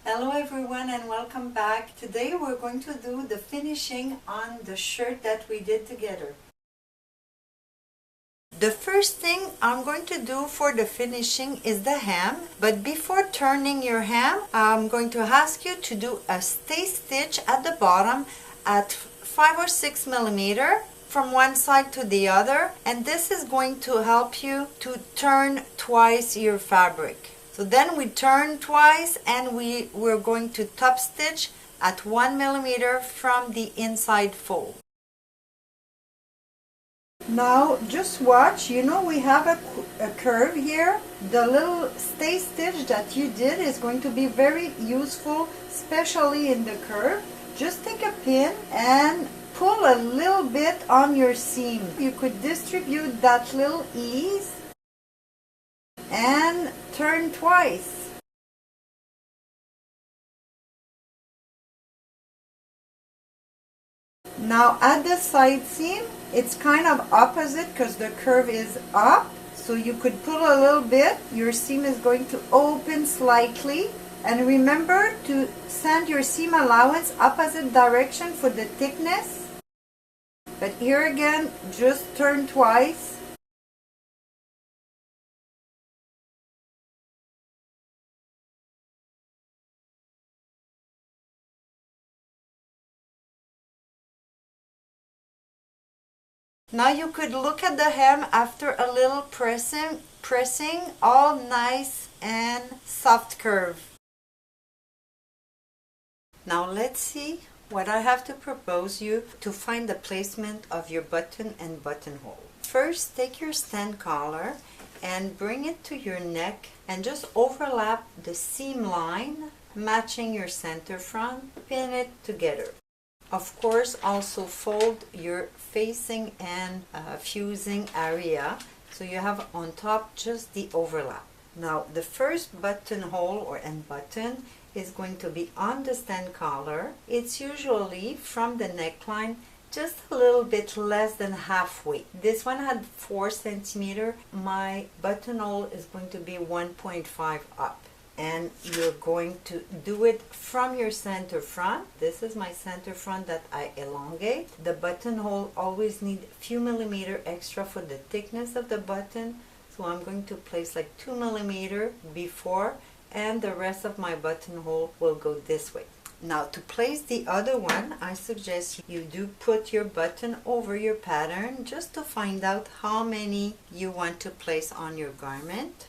Hello everyone and welcome back. Today we're going to do the finishing on the shirt that we did together. The first thing I'm going to do for the finishing is the hem, but before turning your hem, I'm going to ask you to do a stay stitch at the bottom at 5 or 6 millimeter from one side to the other, and this is going to help you to turn twice your fabric. So then we turn twice and we're going to top stitch at 1 millimeter from the inside fold. Now just watch, you know we have a curve here. The little stay stitch that you did is going to be very useful, especially in the curve. Just take a pin and pull a little bit on your seam. You could distribute that little ease and turn twice. Now at the side seam, it's kind of opposite because the curve is up, so you could pull a little bit. Your seam is going to open slightly, and remember to send your seam allowance opposite direction for the thickness. But here again, just turn twice. Now you could look at the hem after a little pressing, all nice and soft curve. Now let's see what I have to propose you to find the placement of your button and buttonhole. First, take your stand collar and bring it to your neck and just overlap the seam line, matching your center front, pin it together. Of course, also fold your facing and fusing area so you have on top just the overlap. Now the first buttonhole or end button is going to be on the stand collar. It's usually from the neckline just a little bit less than halfway. This one had 4 centimeter. My buttonhole is going to be 1.5 up. And you're going to do it from your center front. This is my center front that I elongate. The buttonhole always need a few millimeter extra for the thickness of the button, so I'm going to place like 2 millimeter before, and the rest of my buttonhole will go this way. Now to place the other one, I suggest you do put your button over your pattern just to find out how many you want to place on your garment.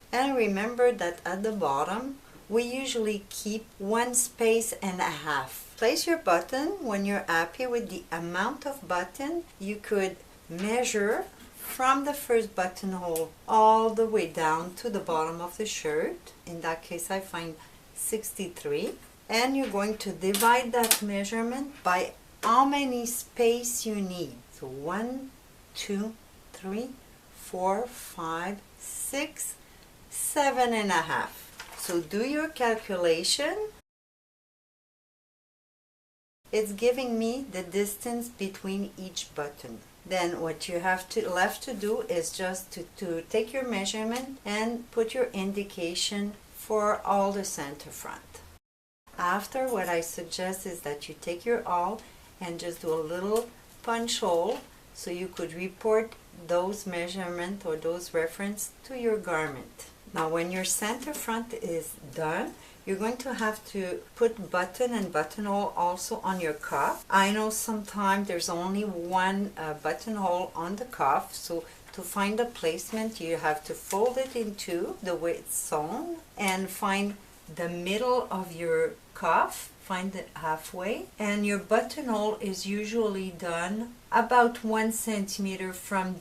And remember that at the bottom, we usually keep 1.5 spaces. Place your button when you're happy with the amount of button. You could measure from the first buttonhole all the way down to the bottom of the shirt. In that case, I find 63. And you're going to divide that measurement by how many spaces you need. So 1, 2, 3, 4, 5, 6, 7.5. So do your calculation. It's giving me the distance between each button. Then what you have left to do is just to take your measurement and put your indication for all the center front. After, what I suggest is that you take your awl and just do a little punch hole so you could report those measurements or those reference to your garment. Now when your center front is done, you're going to have to put button and buttonhole also on your cuff. I know sometimes there's only one buttonhole on the cuff, so to find the placement you have to fold it in two the way it's sewn and find the middle of your cuff, find it halfway, and your buttonhole is usually done about 1 centimeter from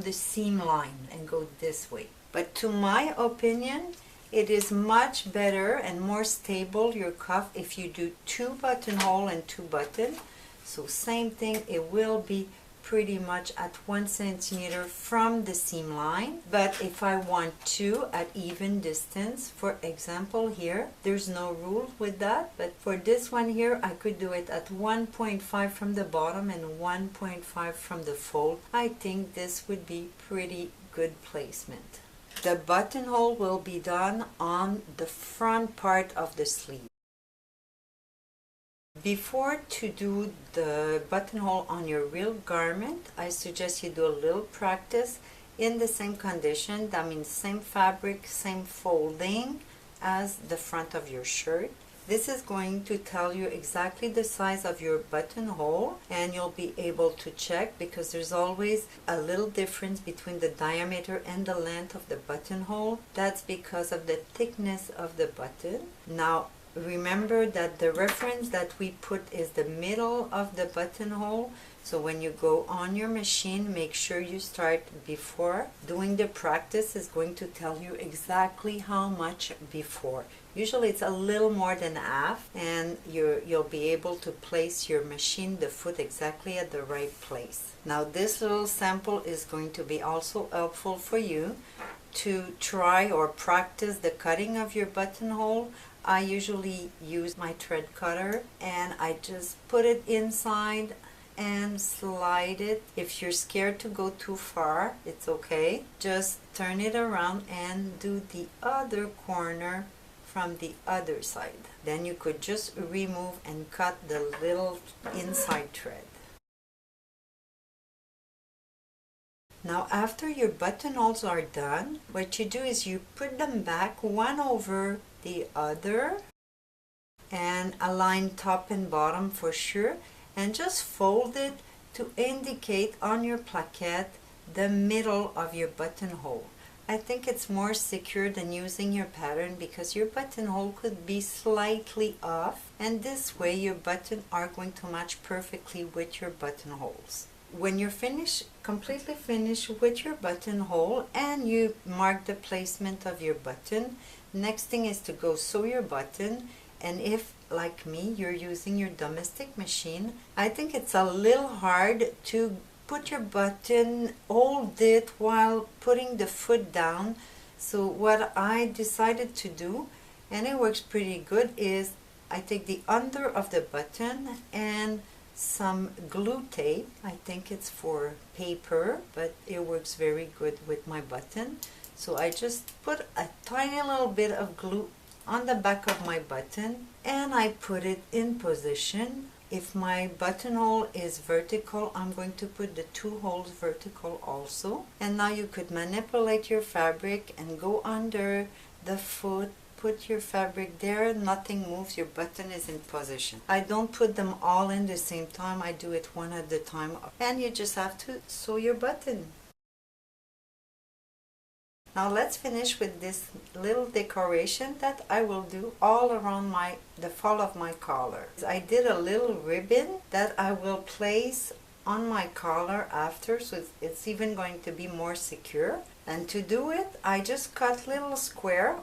the seam line and go this way. But to my opinion, it is much better and more stable, your cuff, if you do 2 buttonhole and 2 button. So same thing, it will be pretty much at 1 centimeter from the seam line. But if I want 2 at even distance, for example here, there's no rule with that, but for this one here, I could do it at 1.5 from the bottom and 1.5 from the fold. I think this would be pretty good placement. The buttonhole will be done on the front part of the sleeve. Before to do the buttonhole on your real garment, I suggest you do a little practice in the same condition. That means same fabric, same folding as the front of your shirt. This is going to tell you exactly the size of your buttonhole, and you'll be able to check because there's always a little difference between the diameter and the length of the buttonhole. That's because of the thickness of the button. Now remember that the reference that we put is the middle of the buttonhole. So when you go on your machine, make sure you start before. Doing the practice is going to tell you exactly how much before. Usually it's a little more than half, and you'll be able to place your machine, the foot, exactly at the right place. Now this little sample is going to be also helpful for you to try or practice the cutting of your buttonhole. I usually use my thread cutter and I just put it inside and slide it. If you're scared to go too far, it's okay. Just turn it around and do the other corner from the other side. Then you could just remove and cut the little inside thread. Now after your buttonholes are done, what you do is you put them back one over the other and align top and bottom for sure, and just fold it to indicate on your plaquette the middle of your buttonhole. I think it's more secure than using your pattern because your buttonhole could be slightly off, and this way your buttons are going to match perfectly with your buttonholes. When you're completely finished with your buttonhole and you mark the placement of your button, next thing is to go sew your button. And if, like me, you're using your domestic machine, I think it's a little hard to put your button, hold it while putting the foot down. So what I decided to do, and it works pretty good, is I take the under of the button and some glue tape. I think it's for paper, but it works very good with my button. So I just put a tiny little bit of glue on the back of my button and I put it in position. If my buttonhole is vertical, I'm going to put the two holes vertical also. And now you could manipulate your fabric and go under the foot, put your fabric there, nothing moves, your button is in position. I don't put them all in the same time, I do it one at a time, and you just have to sew your button. Now let's finish with this little decoration that I will do all around the fall of my collar. I did a little ribbon that I will place on my collar after, so it's even going to be more secure. And to do it, I just cut little square,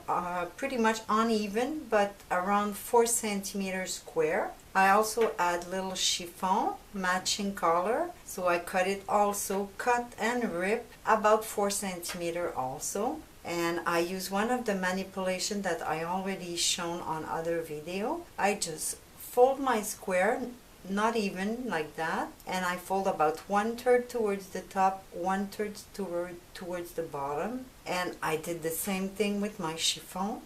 pretty much uneven, but around 4 centimeters square. I also add little chiffon, matching color, so I cut it also, cut and rip about 4 centimeters also. And I use one of the manipulation that I already shown on other video. I just fold my square, not even like that, and I fold about 1/3 towards the top, 1/3 towards the bottom. And I did the same thing with my chiffon,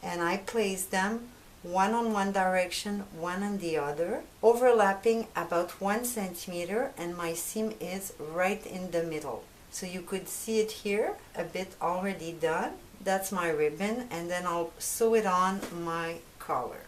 and I place them one on one direction, one on the other, overlapping about 1 centimeter, and my seam is right in the middle. So you could see it here, a bit already done. That's my ribbon, and then I'll sew it on my collar.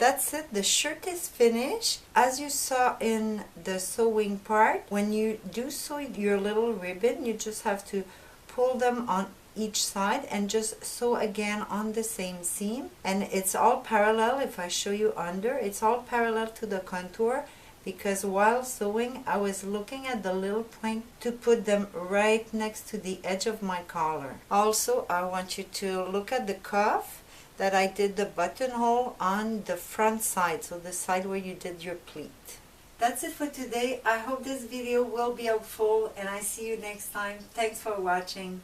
That's it, the shirt is finished. As you saw in the sewing part, when you do sew your little ribbon, you just have to pull them on each side and just sew again on the same seam. And it's all parallel. If I show you under, it's all parallel to the contour, because while sewing I was looking at the little point to put them right next to the edge of my collar. Also, I want you to look at the cuff that I did the buttonhole on the front side, so the side where you did your pleat. That's it for today. I hope this video will be helpful, and I see you next time. Thanks for watching.